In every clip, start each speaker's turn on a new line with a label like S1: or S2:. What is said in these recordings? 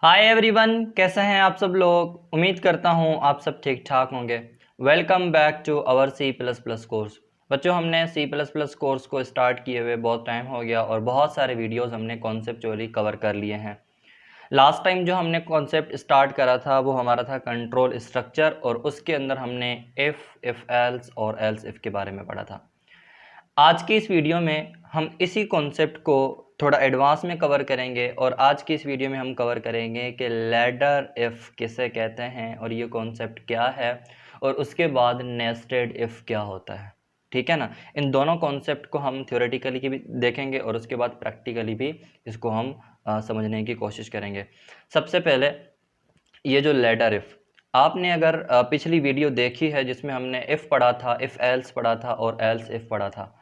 S1: Hi everyone, कैसे हैं आप सब लोग। उम्मीद करता हूं आप सब ठीक ठाक होंगे। Welcome back to our C plus plus course. बच्चों, हमने सी प्लस प्लस कोर्स को स्टार्ट किए हुए बहुत टाइम हो गया और बहुत सारे वीडियोस हमने कॉन्सेप्चुअली कवर कर लिए हैं। लास्ट टाइम जो हमने कॉन्सेप्ट स्टार्ट करा था वो हमारा था कंट्रोल स्ट्रक्चर, और उसके अंदर हमने इफ़ एल्स और एल्स इफ़ के बारे में पढ़ा था। आज की इस वीडियो में हम इसी कॉन्सेप्ट को थोड़ा एडवांस में कवर करेंगे, और आज की इस वीडियो में हम कवर करेंगे कि लैडर इफ़ किसे कहते हैं और ये कॉन्सेप्ट क्या है, और उसके बाद नेस्टेड इफ़ क्या होता है। ठीक है ना। इन दोनों कॉन्सेप्ट को हम थ्योरेटिकली की भी देखेंगे और उसके बाद प्रैक्टिकली भी इसको हम समझने की कोशिश करेंगे। सबसे पहले ये जो लैडर इफ़, आपने अगर पिछली वीडियो देखी है जिसमें हमने इफ़ पढ़ा था, इफ़ एल्स पढ़ा था और एल्स इफ़ पढ़ा था।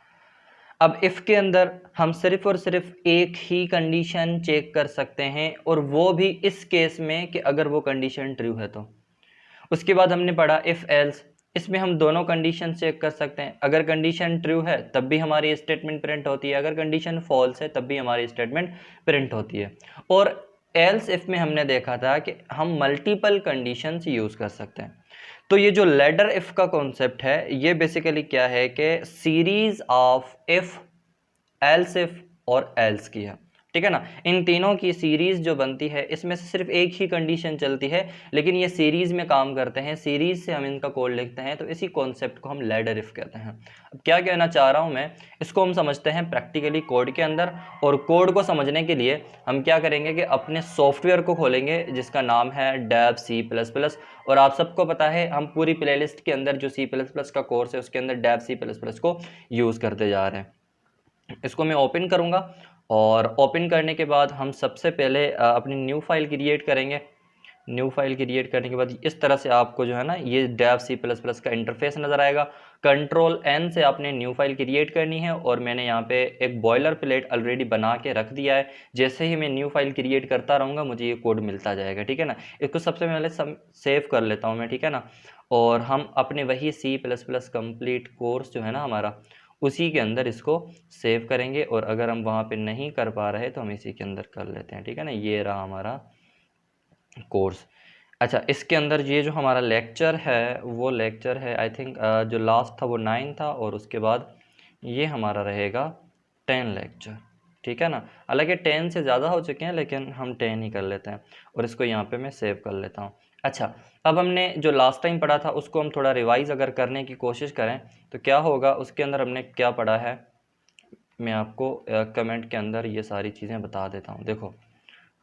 S1: अब इफ़ के अंदर हम सिर्फ और सिर्फ एक ही कंडीशन चेक कर सकते हैं, और वो भी इस केस में कि अगर वो कंडीशन ट्रू है तो। उसके बाद हमने पढ़ा इफ़ एल्स, इसमें हम दोनों कंडीशन चेक कर सकते हैं। अगर कंडीशन ट्रू है तब भी हमारी स्टेटमेंट प्रिंट होती है, अगर कंडीशन फॉल्स है तब भी हमारी स्टेटमेंट प्रिंट होती है। और एल्स इफ़ में हमने देखा था कि हम मल्टीपल कंडीशंस यूज़ कर सकते हैं। तो ये जो लैडर इफ़ का कॉन्सेप्ट है ये बेसिकली क्या है कि series of if, else if और एल्स की है। ठीक है ना। इन तीनों की सीरीज जो बनती है इसमें से सिर्फ एक ही कंडीशन चलती है, लेकिन ये सीरीज में काम करते हैं। सीरीज से हम इनका कोड लिखते हैं, तो इसी कॉन्सेप्ट को हम लैडर इफ कहते हैं। अब क्या कहना चाह रहा हूं मैं, इसको हम समझते हैं प्रैक्टिकली कोड के अंदर। और कोड को समझने के लिए हम क्या करेंगे कि अपने सॉफ्टवेयर को खोलेंगे जिसका नाम है डेव सी प्लस प्लस। और आप सबको पता है हम पूरी प्लेलिस्ट के अंदर जो सी प्लस प्लस का कोर्स है उसके अंदर डेव सी प्लस प्लस को यूज़ करते जा रहे हैं। इसको मैं ओपन करूंगा, और ओपन करने के बाद हम सबसे पहले अपनी न्यू फाइल क्रिएट करेंगे। न्यू फाइल क्रिएट करने के बाद इस तरह से आपको जो है ना ये डेव सी प्लस प्लस का इंटरफेस नज़र आएगा। कंट्रोल एन से आपने न्यू फाइल क्रिएट करनी है, और मैंने यहाँ पे एक बॉयलर प्लेट ऑलरेडी बना के रख दिया है। जैसे ही मैं न्यू फाइल क्रिएट करता रहूँगा मुझे ये कोड मिलता जाएगा। ठीक है ना। इसको सबसे पहले सेव कर लेता हूँ मैं। ठीक है ना। और हम अपने वही C plus plus complete course जो है ना हमारा, उसी के अंदर इसको सेव करेंगे। और अगर हम वहाँ पे नहीं कर पा रहे तो हम इसी के अंदर कर लेते हैं। ठीक है ना। ये रहा हमारा कोर्स। अच्छा, इसके अंदर ये जो हमारा लेक्चर है वो लेक्चर है आई थिंक जो लास्ट था वो 9 था, और उसके बाद ये हमारा रहेगा 10 लेक्चर। ठीक है ना। हालांकि 10 से ज़्यादा हो चुके हैं लेकिन हम 10 ही कर लेते हैं, और इसको यहाँ पे मैं सेव कर लेता हूँ। अच्छा, अब हमने जो लास्ट टाइम पढ़ा था उसको हम थोड़ा रिवाइज़ अगर करने की कोशिश करें तो क्या होगा। उसके अंदर हमने क्या पढ़ा है मैं आपको कमेंट के अंदर ये सारी चीज़ें बता देता हूँ। देखो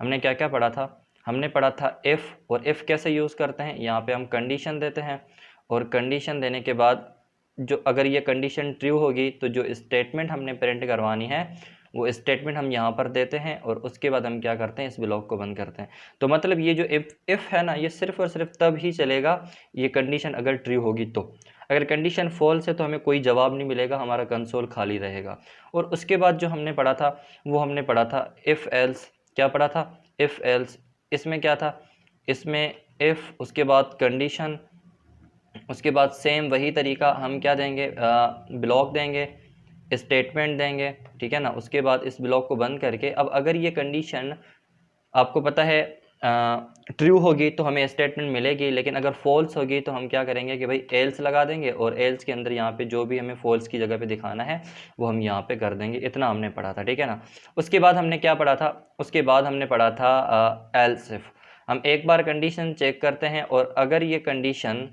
S1: हमने क्या क्या पढ़ा था। हमने पढ़ा था इफ़, और इफ़ कैसे यूज़ करते हैं। यहाँ पे हम कंडीशन देते हैं, और कंडीशन देने के बाद जो अगर ये कंडीशन ट्रू होगी तो जो स्टेटमेंट हमने प्रिंट करवानी है वो स्टेटमेंट हम यहाँ पर देते हैं, और उसके बाद हम क्या करते हैं इस ब्लॉक को बंद करते हैं। तो मतलब ये जो इफ़ है ना ये सिर्फ और सिर्फ तब ही चलेगा ये कंडीशन अगर ट्रू होगी तो। अगर कंडीशन फॉल्स है तो हमें कोई जवाब नहीं मिलेगा, हमारा कंसोल खाली रहेगा। और उसके बाद जो हमने पढ़ा था वो हमने पढ़ा था इफ़ एल्स। क्या पढ़ा था? If else. इसमें क्या था, इसमें इफ़, उसके बाद कंडीशन, उसके बाद सेम वही तरीका हम क्या देंगे, ब्लॉक देंगे, स्टेटमेंट देंगे। ठीक है ना। उसके बाद इस ब्लॉक को बंद करके अब अगर ये कंडीशन आपको पता है ट्रू होगी तो हमें स्टेटमेंट मिलेगी, लेकिन अगर फॉल्स होगी तो हम क्या करेंगे कि भाई एल्स लगा देंगे, और एल्स के अंदर यहाँ पे जो भी हमें फॉल्स की जगह पे दिखाना है वो हम यहाँ पे कर देंगे। इतना हमने पढ़ा था। ठीक है ना। उसके बाद हमने क्या पढ़ा था, उसके बाद हमने पढ़ा था एल्स इफ। हम एक बार कंडीशन चेक करते हैं, और अगर ये कंडीशन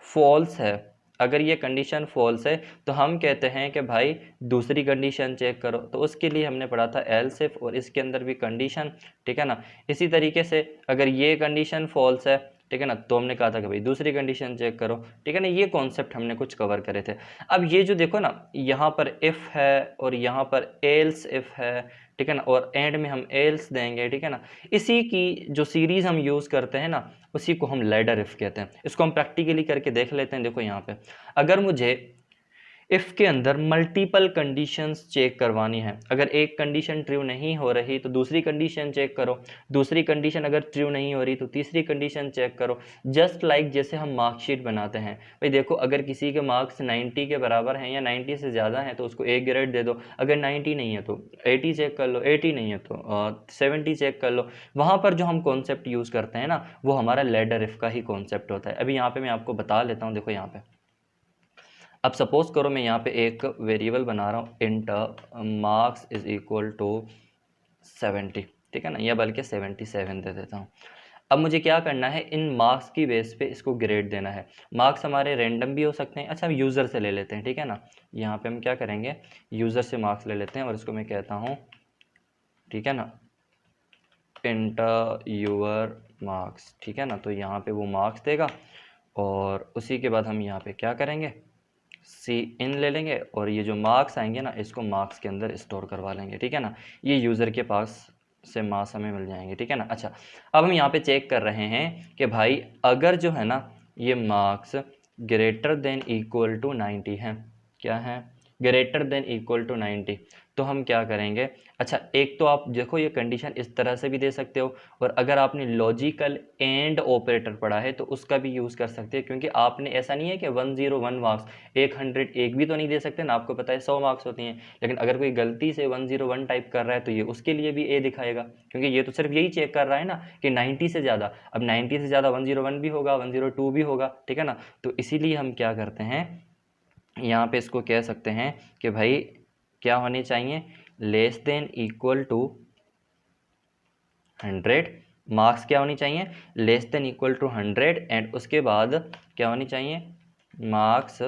S1: फॉल्स है, अगर ये कंडीशन फॉल्स है तो हम कहते हैं कि भाई दूसरी कंडीशन चेक करो। तो उसके लिए हमने पढ़ा था एल्स इफ, और इसके अंदर भी कंडीशन। ठीक है ना। इसी तरीके से अगर ये कंडीशन फॉल्स है, ठीक है ना, तो हमने कहा था कि भाई दूसरी कंडीशन चेक करो। ठीक है ना। ये कॉन्सेप्ट हमने कुछ कवर करे थे। अब ये जो देखो ना यहाँ पर इफ़ है और यहाँ पर एल्स इफ है। ठीक है ना। और एंड में हम एल्स देंगे। ठीक है ना। इसी की जो सीरीज़ हम यूज़ करते हैं ना उसी को हम लैडर इफ कहते हैं। इसको हम प्रैक्टिकली करके देख लेते हैं। देखो यहाँ पे अगर मुझे इफ़ के अंदर मल्टीपल कंडीशंस चेक करवानी है। अगर एक कंडीशन ट्रू नहीं हो रही तो दूसरी कंडीशन चेक करो, दूसरी कंडीशन अगर ट्रू नहीं हो रही तो तीसरी कंडीशन चेक करो। जस्ट लाइक जैसे हम मार्कशीट बनाते हैं, भाई देखो अगर किसी के मार्क्स 90 के बराबर हैं या 90 से ज़्यादा हैं तो उसको ए ग्रेड दे दो, अगर 90 नहीं है तो 80 चेक कर लो, 80 नहीं है तो 70 चेक कर लो। वहाँ पर जो हम कॉन्सेप्ट यूज़ करते हैं ना, वो हमारा लैडर इफ़ का ही कॉन्सेप्ट होता है। अभी यहाँ पे मैं आपको बता लेता हूँ, देखो यहाँ पे अब सपोज करो मैं यहाँ पे एक वेरिएबल बना रहा हूँ, int marks is equal to 70, ठीक है ना, या बल्कि 77 दे देता हूँ। अब मुझे क्या करना है, इन मार्क्स की बेस पे इसको ग्रेड देना है। मार्क्स हमारे रैंडम भी हो सकते हैं। अच्छा, हम यूज़र से ले लेते हैं, ठीक है ना, यहाँ पे हम क्या करेंगे, यूज़र से मार्क्स ले लेते हैं और इसको मैं कहता हूँ, ठीक है ना, इंट यूअर मार्क्स, ठीक है ना। तो यहाँ पे वो मार्क्स देगा और उसी के बाद हम यहाँ पे क्या करेंगे, सी इन ले लेंगे और ये जो मार्क्स आएंगे ना, इसको मार्क्स के अंदर स्टोर करवा लेंगे, ठीक है ना। ये यूज़र के पास से मार्क्स हमें मिल जाएंगे, ठीक है ना। अच्छा, अब हम यहाँ पे चेक कर रहे हैं कि भाई अगर जो है ना ये marks greater than equal to 90 हैं, क्या है, ग्रेटर देन इक्वल टू 90, तो हम क्या करेंगे। अच्छा, एक तो आप देखो ये कंडीशन इस तरह से भी दे सकते हो, और अगर आपने लॉजिकल एंड ऑपरेटर पढ़ा है तो उसका भी यूज़ कर सकते हैं, क्योंकि आपने ऐसा नहीं है कि 101 मार्क्स 101 भी तो नहीं दे सकते ना, आपको पता है 100 मार्क्स होती हैं। लेकिन अगर कोई गलती से 101 टाइप कर रहा है तो ये उसके लिए भी ए दिखाएगा, क्योंकि ये तो सिर्फ यही चेक कर रहा है ना कि 90 से ज़्यादा। अब 90 से ज़्यादा 101 भी होगा, 102 भी होगा, ठीक है ना। तो इसीलिए हम क्या करते हैं, यहाँ पे इसको कह सकते हैं कि भाई क्या होनी चाहिए, less than equal to 100, marks क्या होनी चाहिए, less than equal to 100, and उसके बाद क्या होनी चाहिए, marks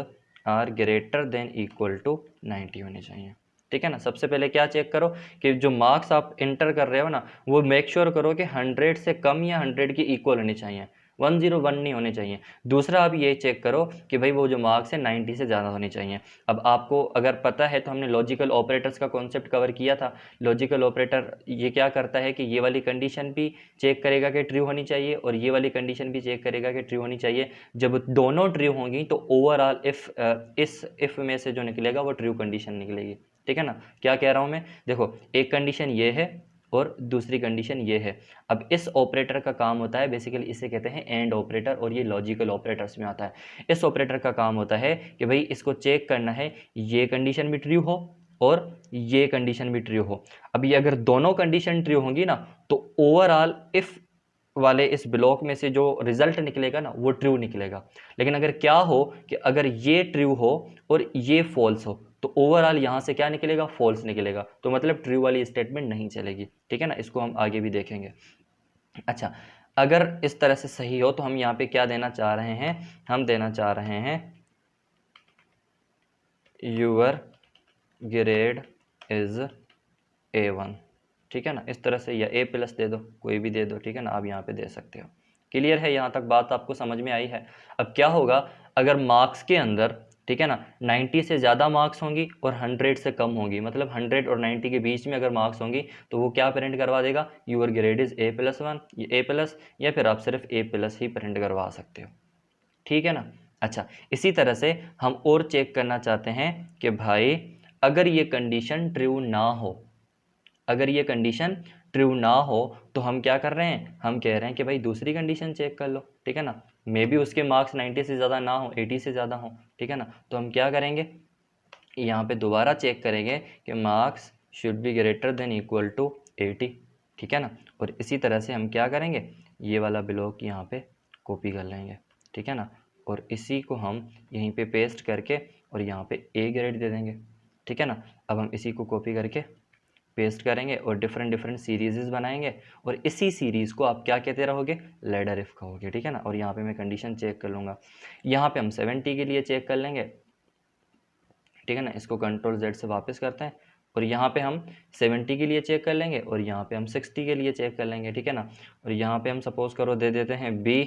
S1: are greater than equal to 90 होनी चाहिए, ठीक है ना। सबसे पहले क्या चेक करो कि जो मार्क्स आप इंटर कर रहे हो ना, वो मेक श्योर करो कि 100 से कम या 100 की इक्वल होनी चाहिए, 101 नहीं होने चाहिए। दूसरा आप ये चेक करो कि भाई वो जो मार्क्स है 90 से ज़्यादा होनी चाहिए। अब आपको अगर पता है तो हमने लॉजिकल ऑपरेटर्स का कॉन्सेप्ट कवर किया था। लॉजिकल ऑपरेटर ये क्या करता है कि ये वाली कंडीशन भी चेक करेगा कि ट्रू होनी चाहिए और ये वाली कंडीशन भी चेक करेगा कि ट्रू होनी चाहिए। जब दोनों ट्रू होंगी तो ओवरऑल इस इफ़ में से जो निकलेगा वो ट्रू कंडीशन निकलेगी, ठीक है ना। क्या कह रहा हूँ मैं, देखो एक कंडीशन ये है और दूसरी कंडीशन ये है। अब इस ऑपरेटर का काम होता है, बेसिकली इसे कहते हैं एंड ऑपरेटर, और ये लॉजिकल ऑपरेटर्स में आता है। इस ऑपरेटर का काम होता है कि भाई इसको चेक करना है ये कंडीशन भी ट्रू हो और ये कंडीशन भी ट्रू हो। अब ये अगर दोनों कंडीशन ट्रू होंगी ना तो ओवरऑल इफ वाले इस ब्लॉक में से जो रिजल्ट निकलेगा ना वो ट्रू निकलेगा। लेकिन अगर क्या हो कि अगर ये ट्रू हो और ये फॉल्स हो तो ओवरऑल यहाँ से क्या निकलेगा, फॉल्स निकलेगा। तो मतलब ट्रू वाली स्टेटमेंट नहीं चलेगी, ठीक है ना। इसको हम आगे भी देखेंगे। अच्छा, अगर इस तरह से सही हो तो हम यहाँ पे क्या देना चाह रहे हैं, हम देना चाह रहे हैं यूअर ग्रेड इज A1, ठीक है ना। इस तरह से, या A+ दे दो, कोई भी दे दो, ठीक है ना, आप यहाँ पे दे सकते हो। क्लियर है, यहाँ तक बात आपको समझ में आई है। अब क्या होगा अगर मार्क्स के अंदर, ठीक है ना, 90 से ज़्यादा मार्क्स होंगी और 100 से कम होंगी, मतलब 100 और 90 के बीच में अगर मार्क्स होंगी तो वो क्या प्रिंट करवा देगा, यूअर ग्रेड इज़ A+1, ये A+, या फिर आप सिर्फ A+ ही प्रिंट करवा सकते हो, ठीक है ना। अच्छा, इसी तरह से हम और चेक करना चाहते हैं कि भाई अगर ये कंडीशन ट्रू ना हो, अगर ये कंडीशन ट्रू ना हो तो हम क्या कर रहे हैं, हम कह रहे हैं कि भाई दूसरी कंडीशन चेक कर लो, ठीक है ना। मे बी उसके मार्क्स 90 से ज़्यादा ना हो, 80 से ज़्यादा हो, ठीक है ना। तो हम क्या करेंगे, यहाँ पे दोबारा चेक करेंगे कि marks should be greater than equal to 80, ठीक है ना। और इसी तरह से हम क्या करेंगे, ये वाला ब्लॉक यहाँ पे कॉपी कर लेंगे, ठीक है ना, और इसी को हम यहीं पे पेस्ट करके और यहाँ पे A ग्रेड दे देंगे, ठीक है ना। अब हम इसी को कॉपी करके पेस्ट करेंगे और डिफरेंट डिफरेंट सीरीज़ बनाएंगे और इसी सीरीज़ को आप क्या कहते रहोगे, लैडर इफ़ कहोगे, ठीक है ना। और यहाँ पे मैं कंडीशन चेक कर लूँगा, यहाँ पे हम 70 के लिए चेक कर लेंगे, ठीक है ना। इसको Ctrl+Z से वापस करते हैं और यहाँ पे हम 70 के लिए चेक कर लेंगे और यहाँ पे हम 60 के लिए चेक कर लेंगे, ठीक है ना। और यहाँ पे हम सपोज़ करो दे देते हैं B,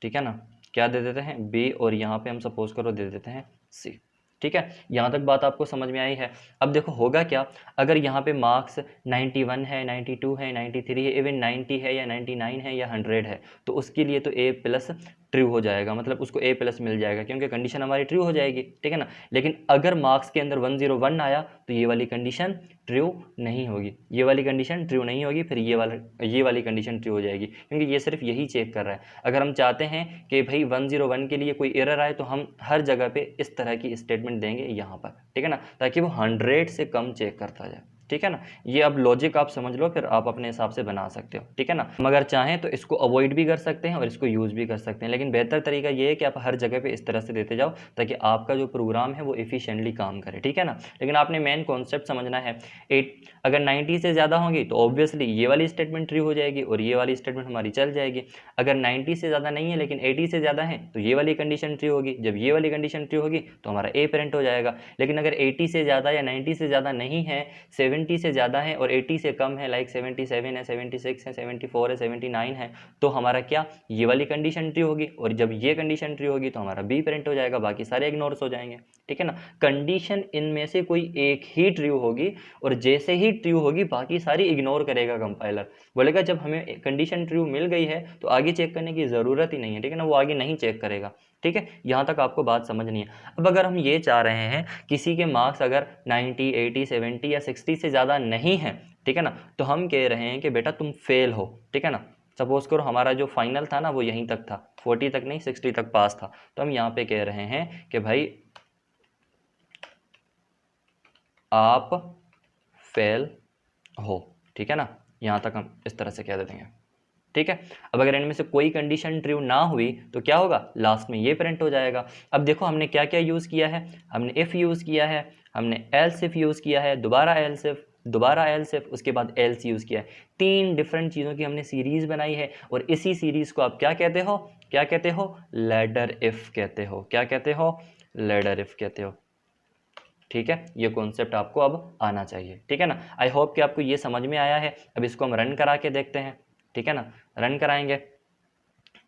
S1: ठीक है ना, क्या दे देते हैं B, और यहाँ पे हम सपोज़ करो दे देते हैं C, ठीक है। यहाँ तक बात आपको समझ में आई है। अब देखो होगा क्या, अगर यहाँ पे मार्क्स 91 है, 92 है, 93 है, इवन 90 है या 99 है या 100 है, तो उसके लिए तो A+ ट्रू हो जाएगा, मतलब उसको ए प्लस मिल जाएगा क्योंकि कंडीशन हमारी ट्रू हो जाएगी, ठीक है ना। लेकिन अगर मार्क्स के अंदर 101 आया तो ये वाली कंडीशन ट्रू नहीं होगी, ये वाली कंडीशन ट्रू नहीं होगी, फिर ये वाली कंडीशन ट्रू हो जाएगी, क्योंकि ये सिर्फ यही चेक कर रहा है। अगर हम चाहते हैं कि भाई 101 के लिए कोई एरर आए तो हम हर जगह पे इस तरह की स्टेटमेंट देंगे यहाँ पर, ठीक है ना, ताकि वो 100 से कम चेक करता जाए, ठीक है ना। ये अब लॉजिक आप समझ लो, फिर आप अपने हिसाब से बना सकते हो, ठीक है ना। हम अगर चाहें तो इसको अवॉइड भी कर सकते हैं और इसको यूज़ भी कर सकते हैं, लेकिन बेहतर तरीका ये है कि आप हर जगह पे इस तरह से देते जाओ ताकि आपका जो प्रोग्राम है वो एफिशिएंटली काम करे, ठीक है ना। लेकिन आपने मेन कॉन्सेप्ट समझना है। 8 अगर 90 से ज़्यादा होंगी तो ऑब्वियसली ये वाली स्टेटमेंट ट्रू हो जाएगी और ये वाली स्टेटमेंट हमारी चल जाएगी। अगर 90 से ज़्यादा नहीं है लेकिन 80 से ज़्यादा है तो ये वाली कंडीशन ट्रू होगी। जब ये वाली कंडीशन ट्रू होगी तो हमारा ए प्रिंट हो जाएगा। लेकिन अगर 80 से ज़्यादा या 90 से ज़्यादा नहीं है, 70 से ज़्यादा है और 80 से कम है, लाइक 77 है, 76 है, 74 है, 79 है, तो हमारा क्या, ये वाली कंडीशन ट्रू होगी। और जब ये कंडीशन ट्रू होगी तो हमारा बी प्रिंट हो जाएगा, बाकी सारे इग्नोर्स हो जाएंगे, ठीक है ना। कंडीशन इनमें से कोई एक ही ट्रू होगी और जैसे ही ट्रू होगी बाकी सारी इग्नोर करेगा कंपाइलर, बोलेगा जब हमें कंडीशन ट्रू मिल गई है तो आगे चेक करने की ज़रूरत ही नहीं है, ठीक है ना, वो आगे नहीं चेक करेगा, ठीक है। यहाँ तक आपको बात समझनी है। अब अगर हम ये चाह रहे हैं किसी के मार्क्स अगर 90, 80, 70 या 60 से ज़्यादा नहीं है, ठीक है ना, तो हम कह रहे हैं कि बेटा तुम फेल हो, ठीक है ना। सपोज करो हमारा जो फाइनल था ना वो यहीं तक था, 40 तक नहीं 60 तक पास था, तो हम यहाँ पे कह रहे हैं कि भाई आप फेल हो, ठीक है ना। यहाँ तक हम इस तरह से कह देंगे, ठीक है। अब अगर इनमें से कोई कंडीशन ट्रू ना हुई तो क्या होगा, लास्ट में ये प्रिंट हो जाएगा। अब देखो हमने क्या क्या यूज़ किया है, हमने इफ़ यूज़ किया है, हमने एल्स इफ यूज़ किया है, दोबारा एल्स इफ, दोबारा एल्स इफ, उसके बाद एल्स यूज़ किया है। 3 डिफरेंट चीज़ों की हमने सीरीज़ बनाई है और इसी सीरीज़ को आप क्या कहते हो, क्या कहते हो, लैडर इफ़ कहते हो। क्या कहते हो, लैडर इफ़ कहते हो, ठीक है। ये कॉन्सेप्ट आपको अब आना चाहिए, ठीक है ना। आई होप कि आपको ये समझ में आया है। अब इसको हम रन करा के देखते हैं, ठीक है ना। रन कराएंगे,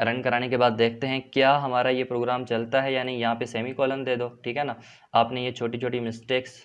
S1: रन कराने के बाद देखते हैं क्या हमारा ये प्रोग्राम चलता है या नहीं। यहाँ पे सेमी कॉलन दे दो, ठीक है ना। आपने ये छोटी छोटी मिस्टेक्स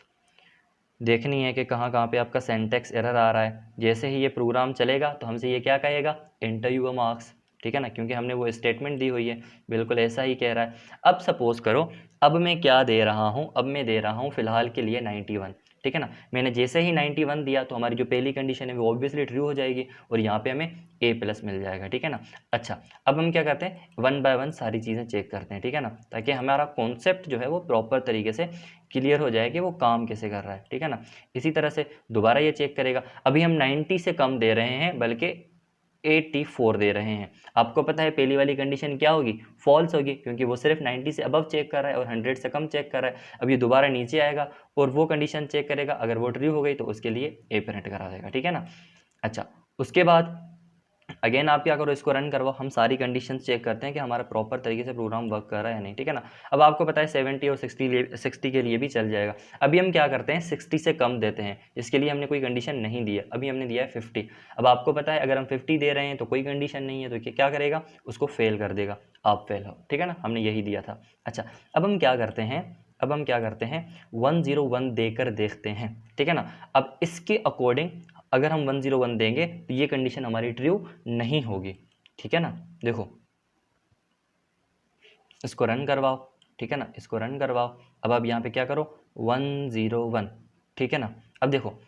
S1: देखनी है कि कहाँ कहाँ पे आपका सेंटेक्स एरर आ रहा है। जैसे ही ये प्रोग्राम चलेगा तो हमसे ये क्या कहेगा, एंटर यूर मार्क्स, ठीक है ना, क्योंकि हमने वो स्टेटमेंट दी हुई है, बिल्कुल ऐसा ही कह रहा है। अब सपोज़ करो अब मैं क्या दे रहा हूँ, अब मैं दे रहा हूँ फ़िलहाल के लिए 91, ठीक है ना। मैंने जैसे ही 91 दिया तो हमारी जो पहली कंडीशन है वो ऑब्वियसली ट्रू हो जाएगी और यहाँ पे हमें ए प्लस मिल जाएगा, ठीक है ना। अच्छा, अब हम क्या करते हैं, 1 बाय 1 सारी चीज़ें चेक करते हैं, ठीक है ना, ताकि हमारा कॉन्सेप्ट जो है वो प्रॉपर तरीके से क्लियर हो जाए कि वो काम कैसे कर रहा है, ठीक है ना। इसी तरह से दोबारा ये चेक करेगा। अभी हम 90 से कम दे रहे हैं बल्कि 84 दे रहे हैं। आपको पता है पहली वाली कंडीशन क्या होगी, फॉल्स होगी, क्योंकि वो सिर्फ 90 से अबव चेक कर रहा है और 100 से कम चेक कर रहा है। अब ये दोबारा नीचे आएगा और वो कंडीशन चेक करेगा, अगर वो ट्रू हो गई तो उसके लिए ए प्रिंट करा देगा, ठीक है ना। अच्छा, उसके बाद अगेन आप क्या करो, इसको रन करवाओ, हम सारी कंडीशंस चेक करते हैं कि हमारा प्रॉपर तरीके से प्रोग्राम वर्क कर रहा है या नहीं, ठीक है ना। अब आपको पता है 70 और 60 के लिए भी चल जाएगा। अभी हम क्या करते हैं, 60 से कम देते हैं, इसके लिए हमने कोई कंडीशन नहीं दी है, अभी हमने दिया है 50। अब आपको पता है अगर हम 50 दे रहे हैं तो कोई कंडीशन नहीं है तो क्या करेगा, उसको फेल कर देगा, आप फेल हो, ठीक है ना, हमने यही दिया था। अच्छा, अब हम क्या करते हैं, अब हम क्या करते हैं, 101 देकर देखते हैं, ठीक है ना। अब इसके अकॉर्डिंग अगर हम 101 देंगे तो ये कंडीशन हमारी ट्रू नहीं होगी, ठीक है ना। देखो इसको रन करवाओ, ठीक है ना, इसको रन करवाओ। अब आप यहाँ पे क्या करो, 101, ठीक है ना। अब देखो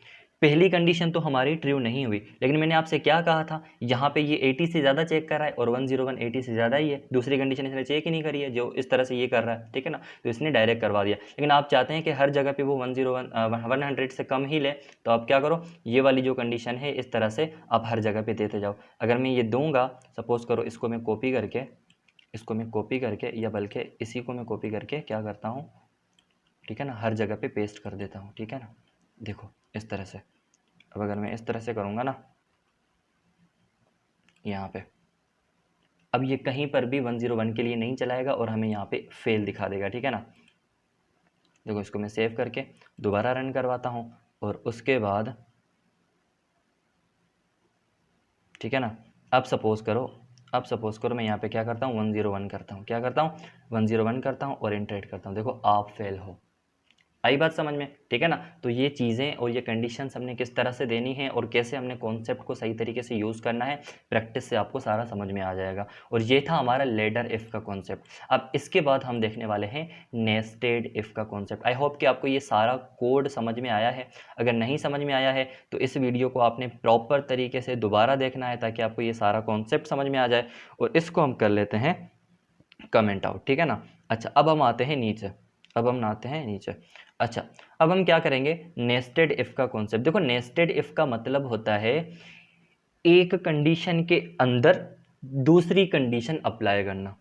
S1: पहली कंडीशन तो हमारी ट्रू नहीं हुई, लेकिन मैंने आपसे क्या कहा था, यहाँ पे ये 80 से ज़्यादा चेक कर रहा है और 101 80 से ज़्यादा ही है। दूसरी कंडीशन इसने चेक ही नहीं करी है जो इस तरह से ये कर रहा है, ठीक है ना, तो इसने डायरेक्ट करवा दिया। लेकिन आप चाहते हैं कि हर जगह पे वो 100 से कम ही ले, तो आप क्या करो, ये वाली जो कंडीशन है इस तरह से आप हर जगह पर देते जाओ। अगर मैं ये दूंगा, सपोज़ करो इसको मैं कॉपी करके, इसको मैं कॉपी करके या बल्कि इसी को मैं कॉपी करके क्या करता हूँ, ठीक है ना, हर जगह पे पेस्ट कर देता हूँ, ठीक है ना। देखो इस तरह से, अब अगर मैं इस तरह से करूँगा ना यहाँ पे, अब ये कहीं पर भी 101 के लिए नहीं चलाएगा और हमें यहाँ पे फेल दिखा देगा, ठीक है ना। देखो इसको मैं सेव करके दोबारा रन करवाता हूँ और उसके बाद, ठीक है ना, अब सपोज़ करो मैं यहाँ पे क्या करता हूँ, 101 करता हूँ, क्या करता हूँ, 101 करता हूँ और एंटर करता हूँ। देखो आप फेल हो, आई बात समझ में, ठीक है ना। तो ये चीज़ें और ये कंडीशंस हमने किस तरह से देनी है और कैसे हमने कॉन्सेप्ट को सही तरीके से यूज़ करना है, प्रैक्टिस से आपको सारा समझ में आ जाएगा। और ये था हमारा लेडर इफ़ का कॉन्सेप्ट। अब इसके बाद हम देखने वाले हैं नेस्टेड इफ़ का कॉन्सेप्ट। आई होप कि आपको ये सारा कोड समझ में आया है। अगर नहीं समझ में आया है तो इस वीडियो को आपने प्रॉपर तरीके से दोबारा देखना है ताकि आपको ये सारा कॉन्सेप्ट समझ में आ जाए। और इसको हम कर लेते हैं कमेंट आउट, ठीक है ना। अच्छा, अब हम आते हैं नीचे, अच्छा, अब हम क्या करेंगे, नेस्टेड इफ़ का कॉन्सेप्ट। देखो, नेस्टेड इफ़ का मतलब होता है एक कंडीशन के अंदर दूसरी कंडीशन अप्लाई करना।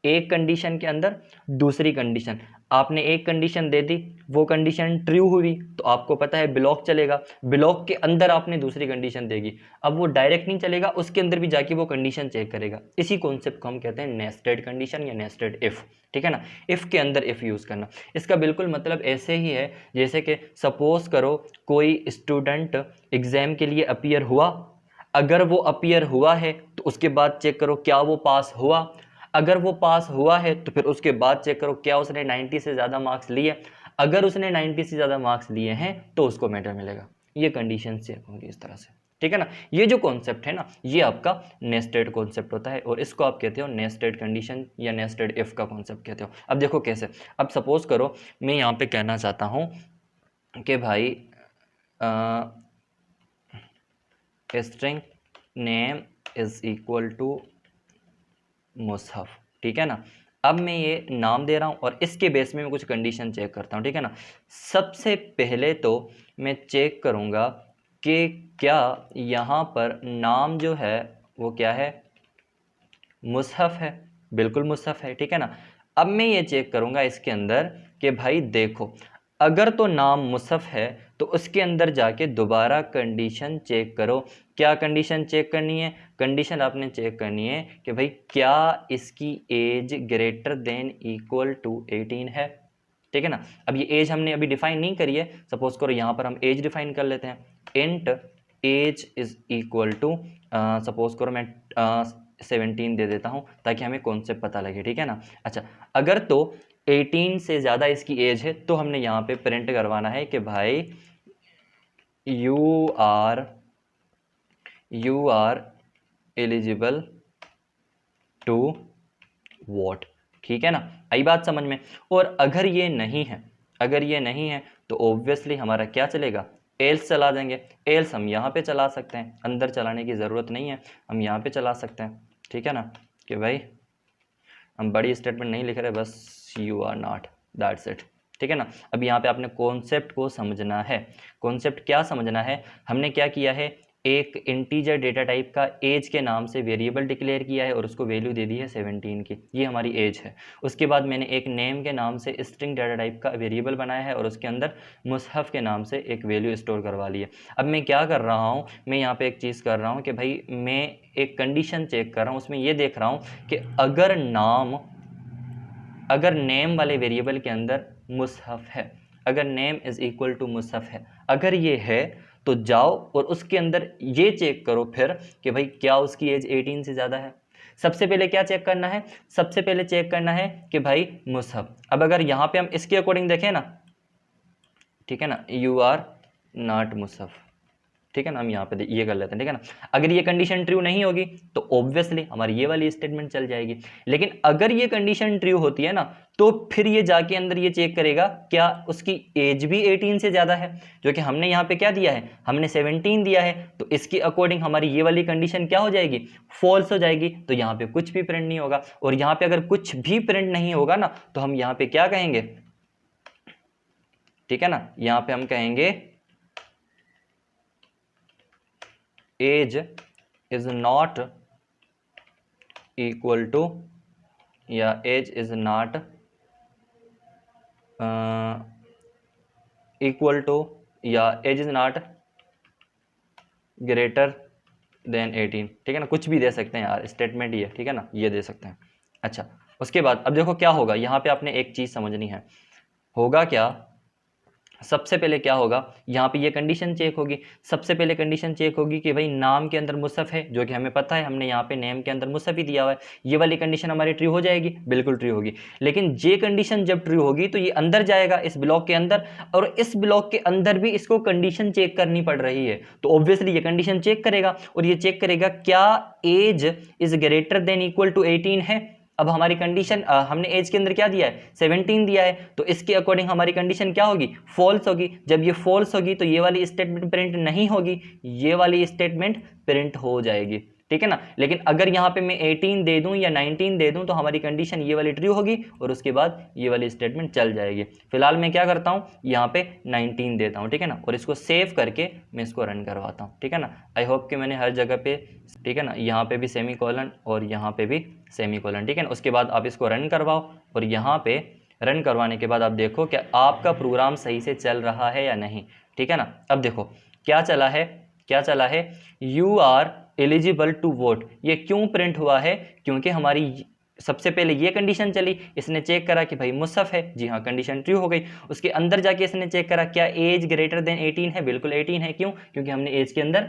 S1: एक कंडीशन के अंदर दूसरी कंडीशन, आपने एक कंडीशन दे दी, वो कंडीशन ट्रू हुई तो आपको पता है ब्लॉक चलेगा, ब्लॉक के अंदर आपने दूसरी कंडीशन देगी, अब वो डायरेक्ट नहीं चलेगा, उसके अंदर भी जाके वो कंडीशन चेक करेगा। इसी कॉन्सेप्ट को हम कहते हैं नेस्टेड कंडीशन या नेस्टेड इफ़, ठीक है ना। इफ़ के अंदर इफ़ यूज़ करना, इसका बिल्कुल मतलब ऐसे ही है जैसे कि सपोज करो कोई स्टूडेंट एग्जाम के लिए अपीयर हुआ, अगर वो अपीयर हुआ है तो उसके बाद चेक करो क्या वो पास हुआ, अगर वो पास हुआ है तो फिर उसके बाद चेक करो क्या उसने 90 से ज़्यादा मार्क्स लिए, अगर उसने 90 से ज़्यादा मार्क्स लिए हैं तो उसको मेडल मिलेगा। ये कंडीशन चेक होंगी इस तरह से, ठीक है ना। ये जो कॉन्सेप्ट है ना, ये आपका नेस्टेड कॉन्सेप्ट होता है और इसको आप कहते हो नेस्टेड कंडीशन या नेस्टेड इफ़ का कॉन्सेप्ट कहते हो। अब देखो कैसे, अब सपोज करो मैं यहाँ पे कहना चाहता हूँ कि भाई string name is equal to Mushaf, ठीक है ना। अब मैं ये नाम दे रहा हूँ और इसके बेस में मैं कुछ कंडीशन चेक करता हूँ, ठीक है ना। सबसे पहले तो मैं चेक करूँगा कि क्या यहाँ पर नाम जो है वो क्या है, मुसहफ है, बिल्कुल मुसहफ है, ठीक है ना। अब मैं ये चेक करूँगा इसके अंदर कि भाई देखो, अगर तो नाम मुसहफ है तो उसके अंदर जाके दोबारा कंडीशन चेक करो। क्या कंडीशन चेक करनी है, कंडीशन आपने चेक करनी है कि भाई क्या इसकी age greater than equal to 18 है, ठीक है ना। अब ये एज हमने अभी डिफाइन नहीं करी है, सपोज करो यहाँ पर हम एज डिफाइन कर लेते हैं, int age is equal to suppose करो मैं 17 दे देता हूँ ताकि हमें कॉन्सेप्ट पता लगे, ठीक है ना। अच्छा, अगर तो 18 से ज़्यादा इसकी एज है तो हमने यहाँ पे प्रिंट करवाना है कि भाई you are eligible to vote, ठीक है ना। आई बात समझ में। और अगर ये नहीं है तो ऑब्वियसली हमारा क्या चलेगा, एल्स चला देंगे। एल्स हम यहाँ पे चला सकते हैं, अंदर चलाने की ज़रूरत नहीं है, हम यहाँ पे चला सकते हैं, ठीक है ना, कि भाई हम बड़ी स्टेटमेंट नहीं लिख रहे, बस you are not, that's it, ठीक है ना। अब यहाँ पे आपने कॉन्सेप्ट को समझना है। कॉन्सेप्ट क्या समझना है, हमने क्या किया है, एक इंटीजर डेटा टाइप का एज के नाम से वेरिएबल डिक्लेयर किया है और उसको वैल्यू दे दी है 17 की, ये हमारी एज है। उसके बाद मैंने एक नेम के नाम से स्ट्रिंग डेटा टाइप का वेरिएबल बनाया है और उसके अंदर मुसहफ के नाम से एक वैल्यू स्टोर करवा ली है। अब मैं क्या कर रहा हूँ, मैं यहाँ पे एक चीज़ कर रहा हूँ कि भाई मैं एक कंडीशन चेक कर रहा हूँ, उसमें ये देख रहा हूँ कि अगर नेम वाले वेरिएबल के अंदर मुसहफ है, अगर नेम इज़ इक्वल टू मुसहफ है, अगर ये है तो जाओ और उसके अंदर ये चेक करो फिर कि भाई क्या उसकी एज 18 से ज़्यादा है। सबसे पहले क्या चेक करना है, सबसे पहले चेक करना है कि भाई मुसहफ। अब अगर यहाँ पे हम इसके अकॉर्डिंग देखें ना, ठीक है ना, यू आर नॉट मुसहफ, ठीक है ना, हम यहाँ पे ये कर लेते हैं, ठीक है ना। अगर ये कंडीशन ट्रू नहीं होगी तो ऑब्वियसली हमारी ये वाली स्टेटमेंट चल जाएगी। लेकिन अगर ये कंडीशन ट्रू होती है ना तो फिर ये जाके अंदर ये चेक करेगा क्या उसकी एज भी 18 से ज़्यादा है, जो कि हमने यहाँ पे क्या दिया है, हमने 17 दिया है, तो इसके अकॉर्डिंग हमारी ये वाली कंडीशन क्या हो जाएगी, फॉल्स हो जाएगी। तो यहाँ पे कुछ भी प्रिंट नहीं होगा और यहाँ पे अगर कुछ भी प्रिंट नहीं होगा ना तो हम यहाँ पे क्या कहेंगे, ठीक है ना, यहाँ पे हम कहेंगे age is not equal to या age is not equal to या age is not greater than 18, ठीक है ना। कुछ भी दे सकते हैं यार, स्टेटमेंट ही है, ठीक है ना, ये दे सकते हैं। अच्छा, उसके बाद अब देखो क्या होगा, यहाँ पे आपने एक चीज़ समझनी है, होगा क्या सबसे पहले क्या होगा, यहाँ पे ये कंडीशन चेक होगी। सबसे पहले कंडीशन चेक होगी कि भाई नाम के अंदर मुसहफ है, जो कि हमें पता है, हमने यहाँ पे नेम के अंदर मुसहफ ही दिया हुआ है। ये वाली कंडीशन हमारी ट्रू हो जाएगी, बिल्कुल ट्रू होगी। लेकिन ये कंडीशन जब ट्रू होगी तो ये अंदर जाएगा इस ब्लॉक के अंदर, और इस ब्लॉक के अंदर भी इसको कंडीशन चेक करनी पड़ रही है। तो ऑब्वियसली ये कंडीशन चेक करेगा, और ये चेक करेगा क्या age is greater than equal to 18 है। अब हमारी कंडीशन हमने एज के अंदर क्या दिया है, 17 दिया है, तो इसके अकॉर्डिंग हमारी कंडीशन क्या होगी, फॉल्स होगी। जब ये फॉल्स होगी तो ये वाली स्टेटमेंट प्रिंट नहीं होगी, ये वाली स्टेटमेंट प्रिंट हो जाएगी, ठीक है ना। लेकिन अगर यहाँ पे मैं 18 दे दूं या 19 दे दूं तो हमारी कंडीशन ये वाली ट्रू होगी, और उसके बाद ये वाली स्टेटमेंट चल जाएगी। फिलहाल मैं क्या करता हूँ, यहाँ पे 19 देता हूँ, ठीक है ना, और इसको सेव करके मैं इसको रन करवाता हूँ, ठीक है ना। आई होप कि मैंने हर जगह पे, ठीक है ना, यहाँ पे भी सेमी कॉलन और यहाँ पे भी सेमी कॉलन, ठीक है ना। उसके बाद आप इसको रन करवाओ, और यहाँ पे रन करवाने के बाद आप देखो कि आपका प्रोग्राम सही से चल रहा है या नहीं, ठीक है ना। अब देखो क्या चला है, क्या चला है, you are eligible to vote. ये क्यों प्रिंट हुआ है, क्योंकि हमारी सबसे पहले ये कंडीशन चली, इसने चेक करा कि भाई मुसहफ है, जी हाँ कंडीशन ट्रू हो गई। उसके अंदर जाके इसने चेक करा क्या एज ग्रेटर देन 18 है, बिल्कुल 18 है। क्यों, क्योंकि हमने एज के अंदर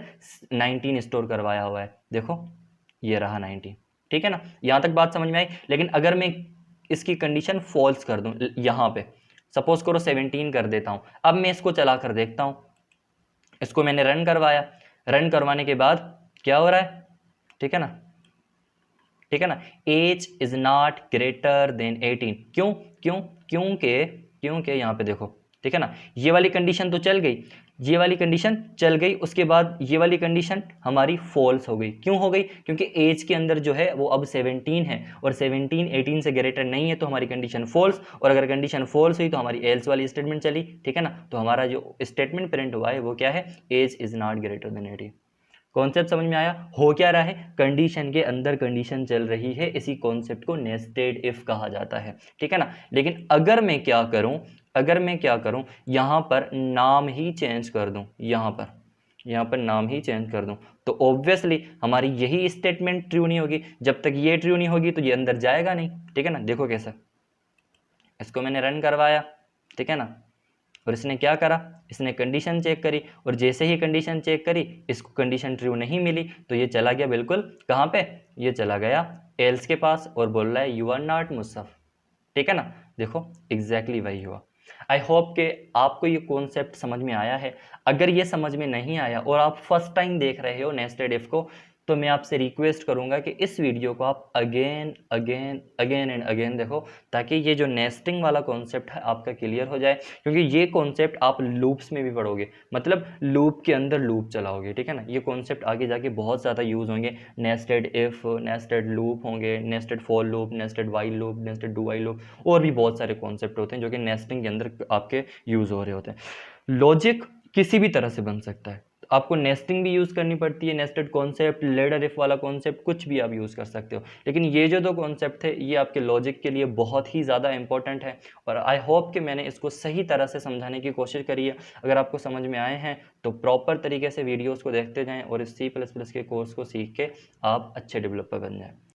S1: 19 स्टोर करवाया हुआ है। देखो ये रहा 19, ठीक है ना। यहां तक बात समझ में आई। लेकिन अगर मैं इसकी कंडीशन फॉल्स कर दूं, यहां पे सपोज करो 17 कर देता हूं, अब मैं इसको चला कर देखता हूं। इसको मैंने रन करवाया, रन करवाने के बाद क्या हो रहा है, ठीक है ना, ठीक है ना, age is not greater than 18। क्यों, क्यों, क्योंकि यहां पे देखो, ठीक है ना, ये वाली कंडीशन तो चल गई, ये वाली कंडीशन चल गई। उसके बाद ये वाली कंडीशन हमारी फॉल्स हो गई। क्यों हो गई, क्योंकि एज के अंदर जो है वो अब 17 है, और 17 18 से ग्रेटर नहीं है, तो हमारी कंडीशन फॉल्स। और अगर कंडीशन फॉल्स हुई तो हमारी एल्स वाली स्टेटमेंट चली, ठीक है ना। तो हमारा जो स्टेटमेंट प्रिंट हुआ है वो क्या है, age is not greater than 18। Concept समझ में आया। हो क्या रहा है, कंडीशन के अंदर कंडीशन चल रही है, इसी कॉन्सेप्ट को नेस्टेड इफ कहा जाता है, ठीक है ना। लेकिन अगर मैं क्या करूं, अगर मैं क्या करूं, यहां पर नाम ही चेंज कर दूं, यहां पर नाम ही चेंज कर दूं, तो ऑब्वियसली हमारी यही स्टेटमेंट ट्रू नहीं होगी। जब तक ये ट्रू नहीं होगी तो ये अंदर जाएगा नहीं, ठीक है ना। देखो कैसे, इसको मैंने रन करवाया, ठीक है ना, और इसने क्या करा, इसने कंडीशन चेक करी, और जैसे ही कंडीशन चेक करी इसको कंडीशन ट्रू नहीं मिली, तो ये चला गया बिल्कुल कहाँ पे, ये चला गया एल्स के पास, और बोल रहा है यू आर नॉट मुसहफ, ठीक है ना। देखो एग्जैक्टली वही हुआ। आई होप कि आपको ये कॉन्सेप्ट समझ में आया है। अगर ये समझ में नहीं आया और आप फर्स्ट टाइम देख रहे हो नेस्टेड इफ को, तो मैं आपसे रिक्वेस्ट करूंगा कि इस वीडियो को आप again again again and again देखो, ताकि ये जो नेस्टिंग वाला कॉन्सेप्ट है आपका क्लियर हो जाए। क्योंकि ये कॉन्सेप्ट आप लूप्स में भी पढ़ोगे, मतलब लूप के अंदर लूप चलाओगे, ठीक है ना। ये कॉन्सेप्ट आगे जाके बहुत ज़्यादा यूज़ होंगे। नेस्टेड इफ, नेस्टेड लूप होंगे, nested for loop, nested while loop, nested do while loop, और भी बहुत सारे कॉन्सेप्ट होते हैं जो कि नेस्टिंग के अंदर आपके यूज़ हो रहे होते हैं। लॉजिक किसी भी तरह से बन सकता है, आपको नेस्टिंग भी यूज़ करनी पड़ती है, नेस्टेड कॉन्सेप्ट, लेडर इफ वाला कॉन्सेप्ट, कुछ भी आप यूज़ कर सकते हो। लेकिन ये जो दो कॉन्सेप्ट थे ये आपके लॉजिक के लिए बहुत ही ज़्यादा इंपॉर्टेंट है, और आई होप कि मैंने इसको सही तरह से समझाने की कोशिश करी है। अगर आपको समझ में आए हैं तो प्रॉपर तरीके से वीडियोज़ को देखते जाएँ, और इस C++ के कोर्स को सीख के आप अच्छे डेवलपर बन जाएँ।